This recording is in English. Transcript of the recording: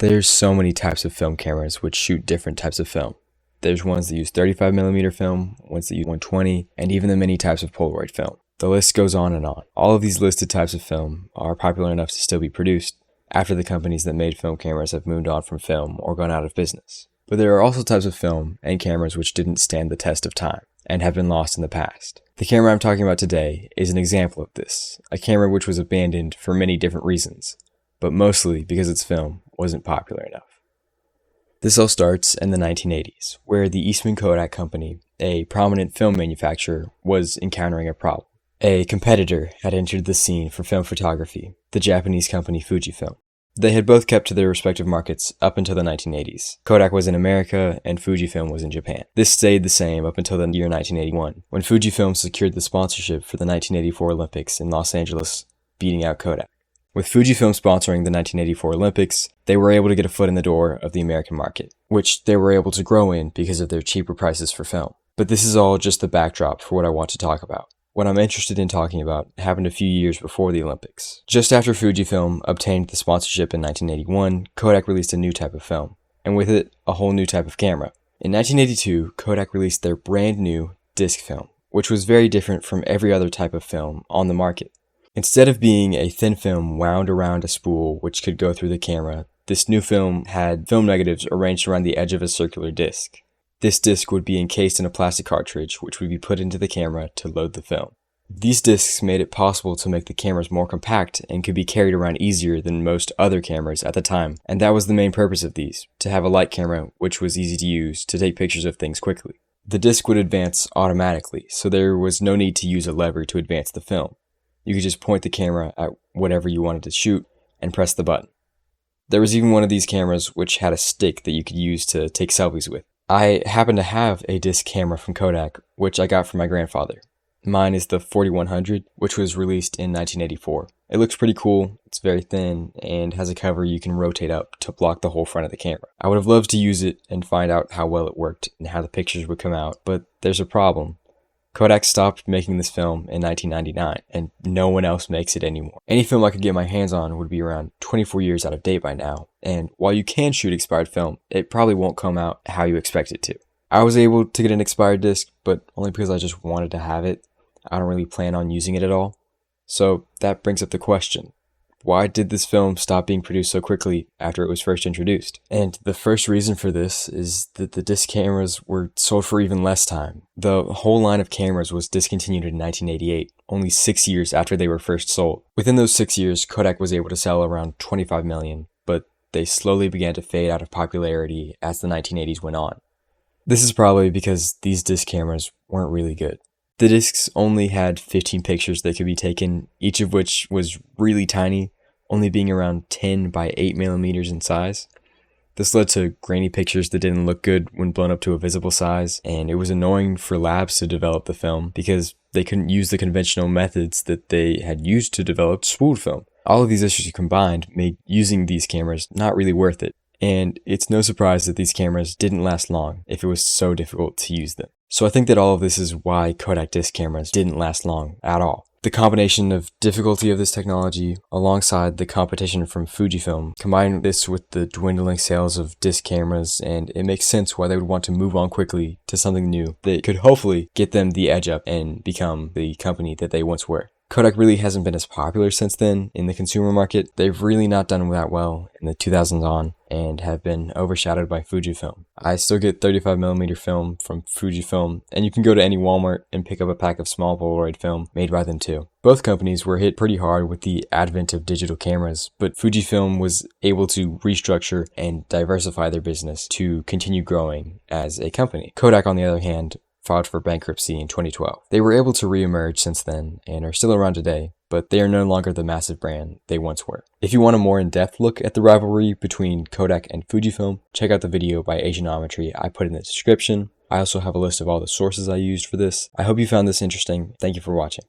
There's so many types of film cameras which shoot different types of film. There's ones that use 35mm film, ones that use 120, and even the many types of Polaroid film. The list goes on and on. All of these listed types of film are popular enough to still be produced after the companies that made film cameras have moved on from film or gone out of business. But there are also types of film and cameras which didn't stand the test of time and have been lost in the past. The camera I'm talking about today is an example of this, a camera which was abandoned for many different reasons, but mostly because its film wasn't popular enough. This all starts in the 1980s, where the Eastman Kodak Company, a prominent film manufacturer, was encountering a problem. A competitor had entered the scene for film photography, the Japanese company Fujifilm. They had both kept to their respective markets up until the 1980s. Kodak was in America and Fujifilm was in Japan. This stayed the same up until the year 1981, when Fujifilm secured the sponsorship for the 1984 Olympics in Los Angeles, beating out Kodak. With Fujifilm sponsoring the 1984 Olympics, they were able to get a foot in the door of the American market, which they were able to grow in because of their cheaper prices for film. But this is all just the backdrop for what I want to talk about. What I'm interested in talking about happened a few years before the Olympics. Just after Fujifilm obtained the sponsorship in 1981, Kodak released a new type of film, and with it, a whole new type of camera. In 1982, Kodak released their brand new disc film, which was very different from every other type of film on the market. Instead of being a thin film wound around a spool which could go through the camera, this new film had film negatives arranged around the edge of a circular disc. This disc would be encased in a plastic cartridge which would be put into the camera to load the film. These discs made it possible to make the cameras more compact and could be carried around easier than most other cameras at the time, and that was the main purpose of these, to have a light camera which was easy to use to take pictures of things quickly. The disc would advance automatically, so there was no need to use a lever to advance the film. You could just point the camera at whatever you wanted to shoot and press the button. There was even one of these cameras which had a stick that you could use to take selfies with. I happen to have a disc camera from Kodak, which I got from my grandfather. Mine is the 4100, which was released in 1984. It looks pretty cool, it's very thin, and has a cover you can rotate up to block the whole front of the camera. I would have loved to use it and find out how well it worked and how the pictures would come out, but there's a problem. Kodak stopped making this film in 1999, and no one else makes it anymore. Any film I could get my hands on would be around 24 years out of date by now, and while you can shoot expired film, it probably won't come out how you expect it to. I was able to get an expired disc, but only because I just wanted to have it. I don't really plan on using it at all. So that brings up the question. Why did this film stop being produced so quickly after it was first introduced? And the first reason for this is that the disc cameras were sold for even less time. The whole line of cameras was discontinued in 1988, only 6 years after they were first sold. Within those 6 years, Kodak was able to sell around 25 million, but they slowly began to fade out of popularity as the 1980s went on. This is probably because these disc cameras weren't really good. The discs only had 15 pictures that could be taken, each of which was really tiny, only being around 10 by 8mm in size. This led to grainy pictures that didn't look good when blown up to a visible size, and it was annoying for labs to develop the film because they couldn't use the conventional methods that they had used to develop spooled film. All of these issues combined made using these cameras not really worth it, and it's no surprise that these cameras didn't last long if it was so difficult to use them. So I think that all of this is why Kodak disc cameras didn't last long at all. The combination of difficulty of this technology alongside the competition from Fujifilm, combine this with the dwindling sales of disc cameras, and it makes sense why they would want to move on quickly to something new that could hopefully get them the edge up and become the company that they once were. Kodak really hasn't been as popular since then in the consumer market. They've really not done that well in the 2000s on and have been overshadowed by Fujifilm. I still get 35mm film from Fujifilm, and you can go to any Walmart and pick up a pack of small Polaroid film made by them too. Both companies were hit pretty hard with the advent of digital cameras, but Fujifilm was able to restructure and diversify their business to continue growing as a company. Kodak, on the other hand, filed for bankruptcy in 2012. They were able to re-emerge since then and are still around today, but they are no longer the massive brand they once were. If you want a more in-depth look at the rivalry between Kodak and Fujifilm, check out the video by Asianometry I put in the description. I also have a list of all the sources I used for this. I hope you found this interesting. Thank you for watching.